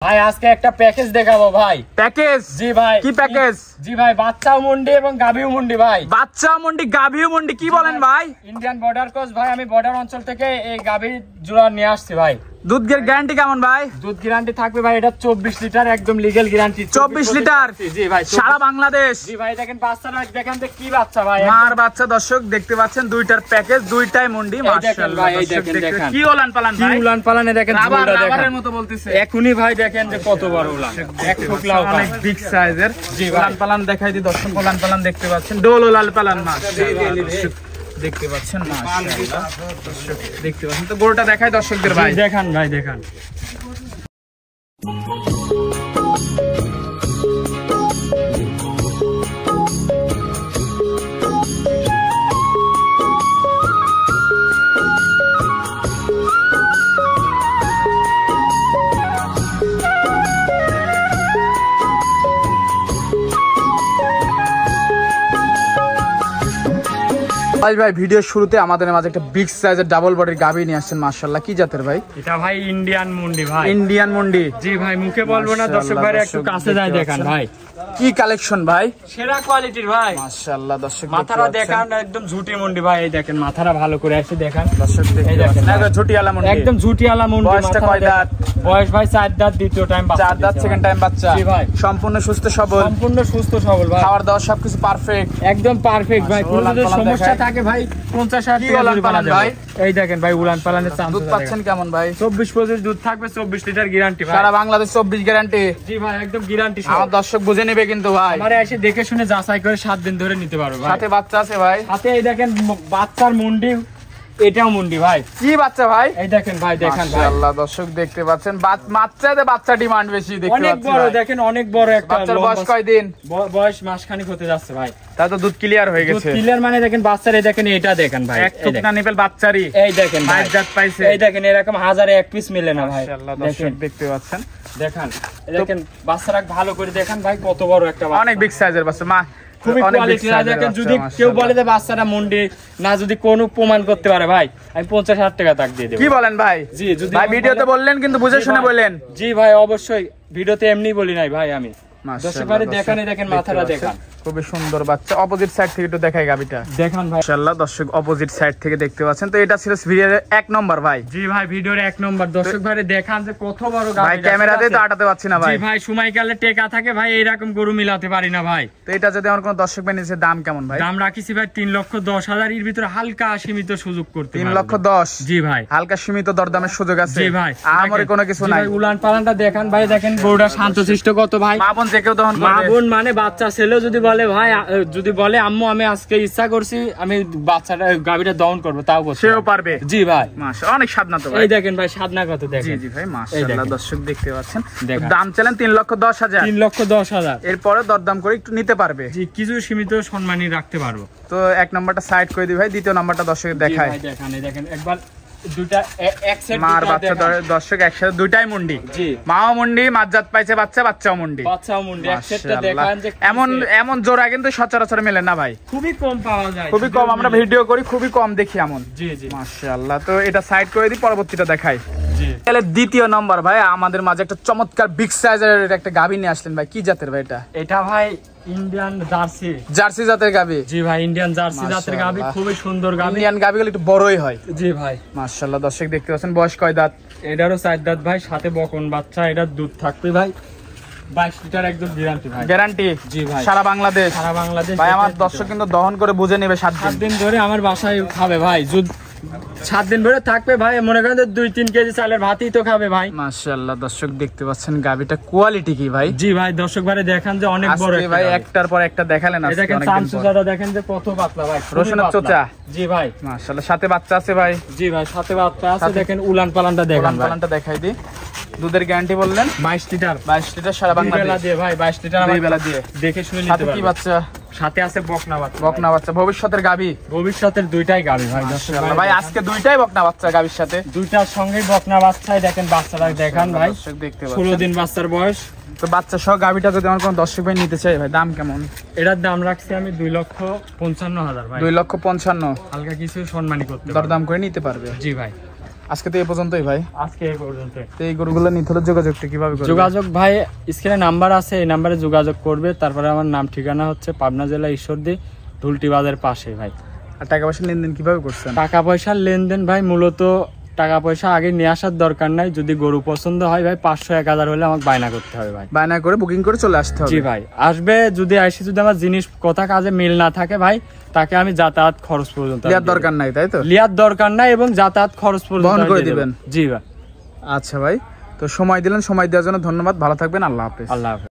ভাই আজকে একটা প্যাকেজ দেখাবো ভাই। প্যাকেজ? জি ভাই। কি প্যাকেজ? জি ভাই, বাচ্চাও মুন্ডি এবং গাভীও মুন্ডি ভাই। বাচ্চা মুন্ডি গাভীও মুন্ডি, কি বলেন ভাই? ইন্ডিয়ান বর্ডার ক্রস ভাই, আমি বর্ডার অঞ্চল থেকে এই গাভীর জোড়া নিয়ে আসছি ভাই। দুধের গ্যারান্টি কেমন ভাই? দুধ গ্যারান্টি থাকবে ভাই, এটা 24 লিটার একদম লিগ্যাল গ্যারান্টি। 24 লিটার? জি ভাই, সারা বাংলাদেশ। জি ভাই, দেখেন বাচ্চাটা, দেখেন তো কি বাচ্চা ভাই, মার বাচ্চা। দর্শক দেখতে পাচ্ছেন দুইটার প্যাকেজ, দুইটাই মুন্ডি। মাশাআল্লাহ ভাই, এই দেখেন দেখেন কি ওলান পালান ভাই, কি উলান পালানে দেখেন, রাবারের মতো বলতেছে এখনি ভাই। দেখেন যে কত বড় উলান, এক ঠোকলাও অনেক বিগ সাইজের। জি ওলান পালান দেখাই দি দর্শক। ওলান পালান দেখতে পাচ্ছেন, ডোল ওলান পালান মাশাআল্লাহ দেখতে পাচ্ছেন। মাশাআল্লাহ দর্শক দেখতে পাচ্ছেন। তো গরুটা দেখাই দর্শকদের ভাই। দেখান ভাই, দেখান। ভাই ভিডিওর শুরুতে আমাদের মাঝে একটা বিগ সাইজের ডাবল বডির গাভী নিয়ে আসছেন। মাশাআল্লাহ, কি জাতের ভাই? এটা ভাই ইন্ডিয়ান মুন্ডি ভাই। ইন্ডিয়ান মুন্ডি? জি ভাই, মুখে বলবো না, দর্শক ভাই একটু কাছে যাই দেখান ভাই। কি কালেকশন ভাই, সেরা কোয়ালিটির ভাই। মাশাআল্লাহ দর্শক মাথাটা দেখান, একদম ঝুটি মুন্ডি ভাই। এই দেখেন মাথাটা ভালো করে আসে দেখান দর্শক, দেখতে পাচ্ছেন একদম ঝুটিওয়ালা মুন্ডি, একদম ঝুটিওয়ালা মুন্ডি। বয়সটা কয় দাঁত? বয়স ভাই 4 দাঁত, দ্বিতীয় টাইম বাচ্চা। 4 দাঁত, সেকেন্ড টাইম বাচ্চা। জি ভাই, সম্পূর্ণ সুস্থ সবল, সম্পূর্ণ সুস্থ সবল ভাই। খাওয়ার দাওয়া সবকিছু পারফেক্ট, একদম পারফেক্ট ভাই। কোনো যদি সমস্যা থাকে ভাই 50-60 টাকা উলান পালান ভাই। এই দেখেন ভাই উলান পালানের চান্স। দুধ পাচ্ছেন কেমন ভাই? 24-25 দুধ থাকবে, 24 লিটার গ্যারান্টি ভাই। সারা বাংলাদেশ 24 গ্যারান্টি? জি ভাই, একদম গ্যারান্টি। আমার দর্শক বুঝে নেবে কিন্তু ভাই, আমারে এসে দেখে শুনে যাচাই করে 7 দিন ধরে নিতে পারবে ভাই। সাথে বাচ্চা আছে ভাই? সাথে এই দেখেন বাচ্চার মুন্ডি, এটাও মুন্ডি ভাই। কি বাচ্চা ভাই? এই দেখেন ভাই, দেখান ভাই। মাশাআল্লাহ দর্শক দেখতে পাচ্ছেন, বাচ্চা ডিমান্ড বেশি দেখতে পাচ্ছেন। অনেক বড় দেখেন, অনেক বড় একটা। বাচ্চার বয়স কয় দিন? বয়স মাসখানেক হতে যাচ্ছে ভাই। তা তো দুধ ক্লিয়ার হয়ে গেছে। দুধ ক্লিয়ার মানে দেখেন বাচ্চার, এই দেখেন এটা দেখেন ভাই, এক টুকনা নিপেল বাচ্চারই। এই দেখেন ভাই, জাত পাইছে। এই দেখেন এরকম হাজারে এক পিস মিলে না ভাই। মাশাআল্লাহ দর্শক দেখতে পাচ্ছেন, দেখান এই দেখেন বাচ্চারা ভালো করে দেখান ভাই, কত বড় একটা বাচ্চা। অনেক বিগ সাইজের বাচ্চা। মা খুবই কোয়ালিটি না। দেখেন যদি কেউ বলে যে বাচ্চাটা মুন্ডি না, যদি কোনো প্রমাণ করতে পারে ভাই, আমি 50-60 টাকা তাক দিয়ে দেব। কি বলেন ভাই? জি, যদি ভাই ভিডিওতে বললেন কিন্তু বুঝে শুনে বললেন। জি ভাই, অবশ্যই ভিডিওতে এমনি বলি নাই ভাই আমি। দর্শক ভাই দেখেন, এই দেখেন মাথাটা দেখান, খুবই সুন্দর বাচ্চা। অপোজিট সাইড থেকে একটু দেখাই গাবিটা, দেখান ভাই। মাশাআল্লাহ দর্শক অপোজিট সাইড থেকে দেখতে পাচ্ছেন। তো এটা ছিল ভিডিওর 1 নম্বর ভাই। জি ভাই, ভিডিওর 1 নম্বর। দর্শক ভাই দেখান যে কত বড় গাবি। ভাই ক্যামেরাতে তো আটাতে পাচ্ছি না ভাই। জি ভাই, সময় কালে টেকা থাকে ভাই, এইরকম গরু মিলাতে পারি না ভাই। তো এটা যদি আমার কোন দর্শক ভাই নিছে, দাম কেমন ভাই? দাম রাখিছি ভাই 3,10,000 এর ভিতরে হালকা সীমিত সুযোগ করতে পারবেন। 3,10,000? জি ভাই, হালকা সীমিত দরদামের সুযোগ আছে। জি ভাই, আমারে কোনো কিছু নাই। ভাই উলান পালানটা দেখান ভাই, দেখেন গরুটা শান্তশিষ্ট কত ভাই। মা বোন যে কেউ দহন করবে। মা বোন মানে বাচ্চা ছেলেও যদি বলে ভাই, যদি বলে আম্মু আমি আজকে ইচ্ছা করছি আমি বাচ্চাটা গাবিটা দহন করবো, তাও করছে, সেও পারবে। জি ভাই, মাশাআল্লাহ অনেক স্বাদ না তো ভাই। এই দেখেন ভাই সাদনা কত দেখেন। জি জি ভাই, মাশাআল্লাহ দর্শক দেখতে পাচ্ছেন। দেখেন দাম চাইলেন 3,10,000। 3,10,000 এরপরে দরদাম করে একটু নিতে পারবে। জি, কিছু সীমিত সম্মানী রাখতে পারবো। তো 1 নম্বরটা সাইড করে দিই ভাই, দ্বিতীয় নম্বরটা দর্শকের দেখায়। ভাই দেখান, এই দেখেন একবার দুইটা এক সেট মার বাচ্চা দর্শক একসাথে দুইটাই মুন্ডি। জি, মাও মুন্ডি, মাঝজাত পাইছে বাচ্চা, বাচ্চাও মুন্ডি। বাচ্চাও মুন্ডি, এক সেটটা দেখান যে এমন জোড়া কিন্তু সচরাচর মেলে না ভাই, খুবই কম পাওয়া যায়, খুবই কম। আমরা ভিডিও করি, খুবই কম দেখি এমন। জি জি, মাশাআল্লাহ। তো এটা সাইড করে দিই, পরবর্তীটা দেখাই। জি, তাহলে দ্বিতীয় নম্বর ভাই আমাদের মাঝে একটা চমৎকার বিগ সাইজের একটা গাভী নিয়ে আসলেন ভাই। কি জাতের ভাই এটা? এটা ভাই ইন্ডিয়ান জার্সি। জার্সি জাতের গাভী? জি ভাই, ইন্ডিয়ান জার্সি জাতের গাভী, খুবই সুন্দর গাভী। ইন্ডিয়ান গাভীগুলো একটু বড়ই হয়। জি ভাই, মাশাআল্লাহ দর্শক দেখতে পাচ্ছেন। বয়স কয় দাঁত? এটারও 4 দাঁত ভাই, সাথে বকন বাচ্চা। এটার দুধ থাকবে ভাই 22 লিটার একদম গ্যারান্টি ভাই। গ্যারান্টি? জি ভাই, সারা বাংলাদেশ? সারা বাংলাদেশ ভাই আমার দর্শক কিন্তু দহন করে বুঝে নেবে 7 দিন ধরে আমার বাসায় খাবে ভাই। 7 দিন ধরে থাকবে ভাই, মনে করেন 2-3 কেজি চালের ভাতই তো খাবে ভাই। মাশাআল্লাহ দর্শক দেখতে পাচ্ছেন গাবিটা কোয়ালিটি কি ভাই? জি ভাই, দর্শক ভাই দেখান যে অনেক বড় একটা ভাই, একটার পর একটা দেখালেন আজকে দেখেন। চামচুজাটা দেখেন যে কত পাতলা ভাই, রসুনের চোচা। জি ভাই, মাশাআল্লাহ। সাথে বাচ্চা আছে ভাই? জি ভাই, সাথে বাচ্চা আছে। দেখেন উলান পালানটা দেখেন, উলান পালানটা দেখাই দি। দুধের গ্যারান্টি বললেন 22 লিটার। 22 লিটার সারা বাংলাদেশ বেলা দিয়ে ভাই, 22 লিটার দুই বেলা দিয়ে দেখে শুনে নিতে সাথে পারবেন। কি বাচ্চা? সাথে আছে বকনা বাচ্চা। বকনা বাচ্চা ভবিষ্যতের গাভী? ভবিষ্যতের দুইটাই গাভী ভাই। মাশাআল্লাহ ভাই, আজকে দুইটাই বকনা বাচ্চা গাভীর সাথে? দুইটার সঙ্গেই বকনা বাচ্চাই। দেখেন বাচ্চাটা দেখান ভাই, দর্শক দেখতে পাচ্ছেন 16 দিন বাচ্চার বয়স। তো বাচ্চা সহ গাভীটা যদি আমার কোন দর্শক ভাই নিতে চাই ভাই, দাম কেমন? এটার দাম রাখছি আমি 2,55,000 ভাই। 2,55,000? হালকা কিছু সম্মানী করতে দরদাম করে নিতে পারবে? জি ভাই। আজকে তো এই পর্যন্তই ভাই, আজকে এই পর্যন্ত। তো এই গরুগুলো নিতে হলে যোগাযোগটা কিভাবে করবে? যোগাযোগ ভাই স্ক্রিনে নাম্বার আছে, এই নাম্বারে যোগাযোগ করবে। তারপরে আমার নাম ঠিকানা হচ্ছে পাবনা জেলা ঈশ্বরদী ঢুলটি বাজারের পাশে ভাই। আর টাকা পয়সা লেনদেন কিভাবে করছেন? টাকা পয়সার লেনদেন ভাই মূলত টাকা পয়সা আগে নিয়ে আসার দরকার নাই, যদি গরু পছন্দ হয় ভাই 500-1000 হলে আমাকে বায়না করতে হবে ভাই। বায়না করে বুকিং করে চলে আসতে হবে। জি ভাই আসবে, যদি আসে যদি আমার জিনিস কথা কাজে মিল না থাকে ভাই, তাকে আমি যাতায়াত খরচ পর্যন্ত লিয়ার দরকার নাই, তাই তো? লিয়ার দরকার নাই এবং যাতায়াত খরচ পর্যন্ত বহন করে দিয়ে দেব। দিবেন। জি ভাই। আচ্ছা ভাই, তো সময় দিলেন, সময় দেওয়ার জন্য ধন্যবাদ। ভালো থাকবেন, আল্লাহ হাফেজ। আল্লাহ হাফেজ।